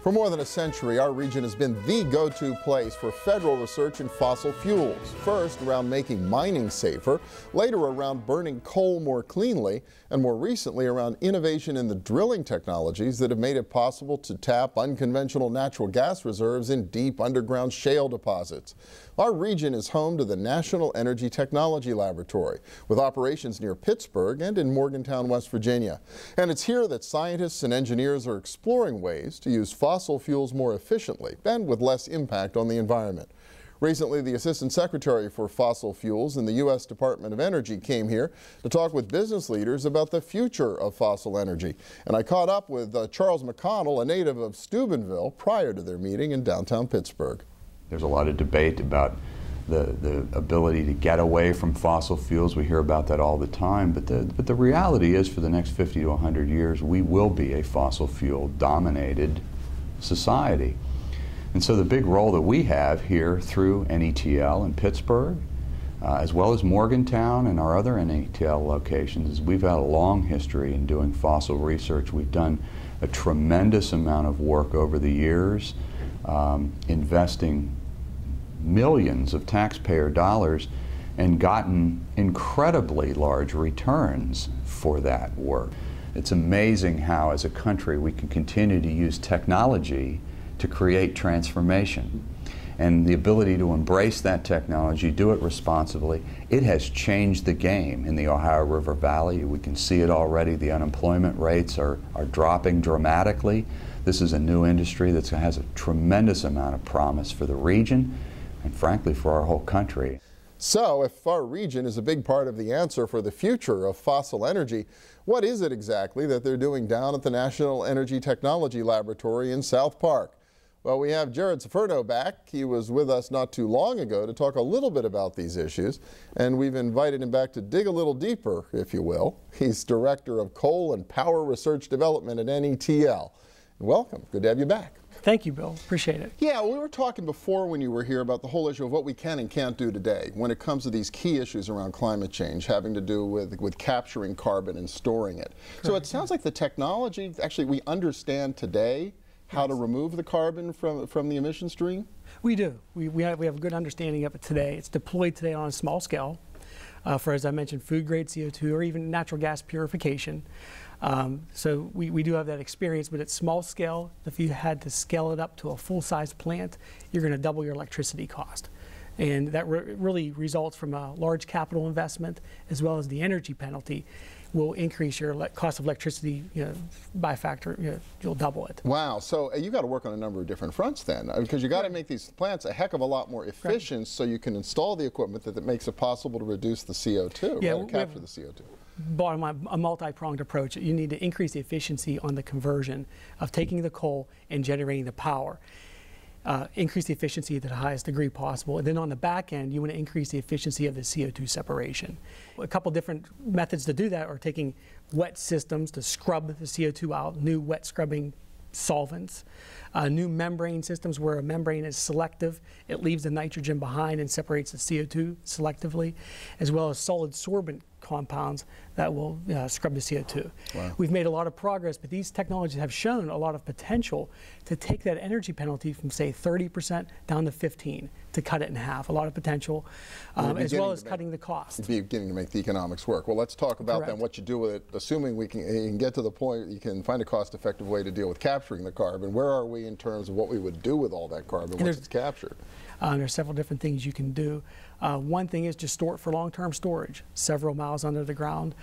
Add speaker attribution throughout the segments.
Speaker 1: For more than a century, our region has been the go-to place for federal research in fossil fuels. First, around making mining safer, later around burning coal more cleanly, and more recently around innovation in the drilling technologies that have made it possible to tap unconventional natural gas reserves in deep underground shale deposits. Our region is home to the National Energy Technology Laboratory, with operations near Pittsburgh and in Morgantown, West Virginia. And it's here that scientists and engineers are exploring ways to use fossil fuels more efficiently and with less impact on the environment. Recently, the Assistant Secretary for Fossil Fuels in the U.S. Department of Energy came here to talk with business leaders about the future of fossil energy. And I caught up with Charles McConnell, a native of Steubenville, prior to their meeting in downtown Pittsburgh.
Speaker 2: There's a lot of debate about the ability to get away from fossil fuels. We hear about that all the time, but the reality is for the next 50 to 100 years, we will be a fossil fuel dominated society. And so the big role that we have here through NETL in Pittsburgh, as well as Morgantown and our other NETL locations, is we've had a long history in doing fossil research. We've done a tremendous amount of work over the years, investing millions of taxpayer dollars and gotten incredibly large returns for that work. It's amazing how, as a country, we can continue to use technology to create transformation. And the ability to embrace that technology, do it responsibly, it has changed the game in the Ohio River Valley. We can see it already. The unemployment rates are dropping dramatically. This is a new industry that has a tremendous amount of promise for the region and, frankly, for our whole country.
Speaker 1: So, if our region is a big part of the answer for the future of fossil energy, what is it exactly that they're doing down at the National Energy Technology Laboratory in South Park? Well, we have Jared Ciferno back. He was with us not too long ago to talk a little bit about these issues, and we've invited him back to dig a little deeper, if you will. He's Director of Coal and Power Research Development at NETL. Welcome. Good to have you back.
Speaker 3: Thank you, Bill. Appreciate it.
Speaker 1: Yeah, we were talking before when you were here about the whole issue of what we can and can't do today when it comes to these key issues around climate change having to do with capturing carbon and storing it. Correct. So it sounds like the technology, actually we understand today how to remove the carbon from the emission stream? We
Speaker 3: do. We have a good understanding of it today. It's deployed today on a small scale for, as I mentioned, food-grade CO2 or even natural gas purification. So we do have that experience, but at small scale, if you had to scale it up to a full-size plant, you're going to double your electricity cost. And that really results from a large capital investment as well as the energy penalty will increase your cost of electricity by a factor, you'll double it.
Speaker 1: Wow, so you got to work on a number of different fronts then, because you got to make these plants a heck of a lot more efficient so you can install the equipment that makes it possible to reduce the CO2, right, or capture the CO2.
Speaker 3: Bottom line, a multi-pronged approach. You need to increase the efficiency on the conversion of taking the coal and generating the power. Increase the efficiency to the highest degree possible. And then on the back end, you want to increase the efficiency of the CO2 separation. A couple different methods to do that are taking wet systems to scrub the CO2 out, new wet scrubbing solvents, new membrane systems where a membrane is selective. It leaves the nitrogen behind and separates the CO2 selectively, as well as solid sorbent compounds that will scrub the CO2. Wow. We've made a lot of progress, but these technologies have shown a lot of potential to take that energy penalty from, say, 30% down to 15%, to cut it in half. A lot of potential, as well as cutting the cost.
Speaker 1: Beginning to make the economics work. Well, let's talk about then what you do with it, assuming we can get to the point you can find a cost-effective way to deal with capturing the carbon. Where are we in terms of what we would do with all that carbon once it's captured?
Speaker 3: There's several different things you can do. One thing is just store it for long-term storage, several miles under the ground,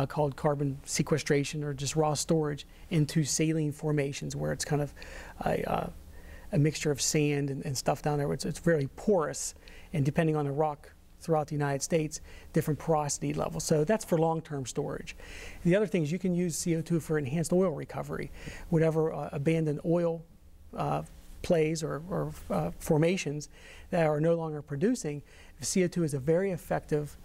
Speaker 3: called carbon sequestration or just raw storage into saline formations where it's kind of a mixture of sand and stuff down there. It's very porous, and depending on the rock throughout the United States, different porosity levels. So that's for long-term storage. The other thing is you can use CO2 for enhanced oil recovery. Whatever abandoned oil plays or formations that are no longer producing, CO2 is a very effective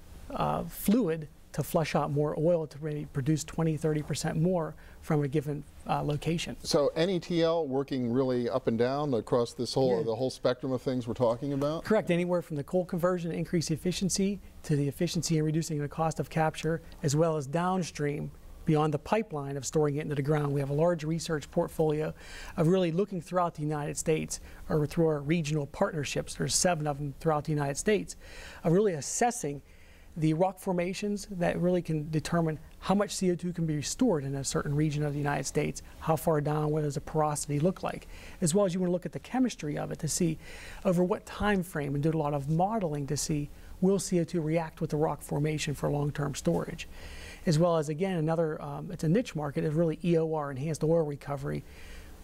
Speaker 3: fluid to flush out more oil to really produce 20–30% more from a given location.
Speaker 1: So NETL working really up and down across this whole the whole spectrum of things we're talking about?
Speaker 3: Correct. Anywhere from the coal conversion to increase efficiency to the efficiency in reducing the cost of capture, as well as downstream beyond the pipeline of storing it into the ground. We have a large research portfolio of really looking throughout the United States, or through our regional partnerships, there's 7 of them throughout the United States, of really assessing the rock formations that really can determine how much CO2 can be stored in a certain region of the United States, how far down, what does the porosity look like, as well as you want to look at the chemistry of it to see over what time frame, and do a lot of modeling to see will CO2 react with the rock formation for long-term storage. As well as, again, another, it's a niche market, is really EOR, enhanced oil recovery.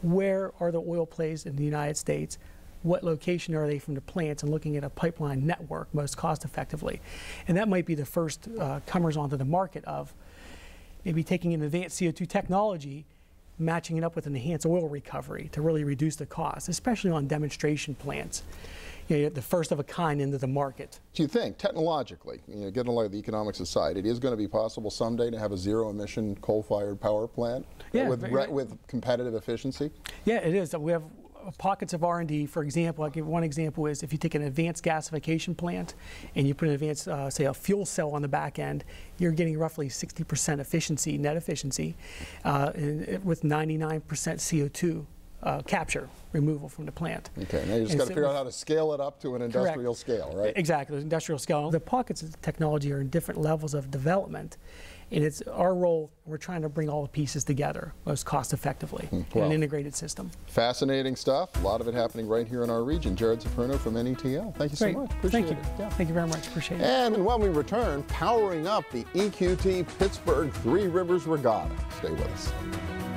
Speaker 3: Where are the oil plays in the United States? What location are they from the plants, and looking at a pipeline network most cost effectively. And that might be the first comers onto the market of maybe taking an advanced CO2 technology, matching it up with an enhanced oil recovery to really reduce the cost, especially on demonstration plants. You know, the first of a kind into the market.
Speaker 1: Do you think, technologically, getting a lot of the economics aside, it is going to be possible someday to have a zero-emission coal-fired power plant with competitive efficiency? Yeah,
Speaker 3: it is. We have pockets of R&D. For example, I'll give one example is if you take an advanced gasification plant and you put an advanced, say, a fuel cell on the back end, you're getting roughly 60% efficiency, net efficiency, with 99% CO2 capture, removal from the plant.
Speaker 1: Okay, now you just got to figure out how to scale it up to an industrial scale, right?
Speaker 3: Exactly, industrial scale. The pockets of technology are in different levels of development, and it's our role, we're trying to bring all the pieces together most cost effectively in an integrated system.
Speaker 1: Fascinating stuff. A lot of it happening right here in our region. Jared Ciferno from NETL. Thank you so much. Appreciate it.
Speaker 3: Yeah. Thank you very much. Appreciate it.
Speaker 1: And when we return, powering up the EQT Pittsburgh Three Rivers Regatta. Stay with us.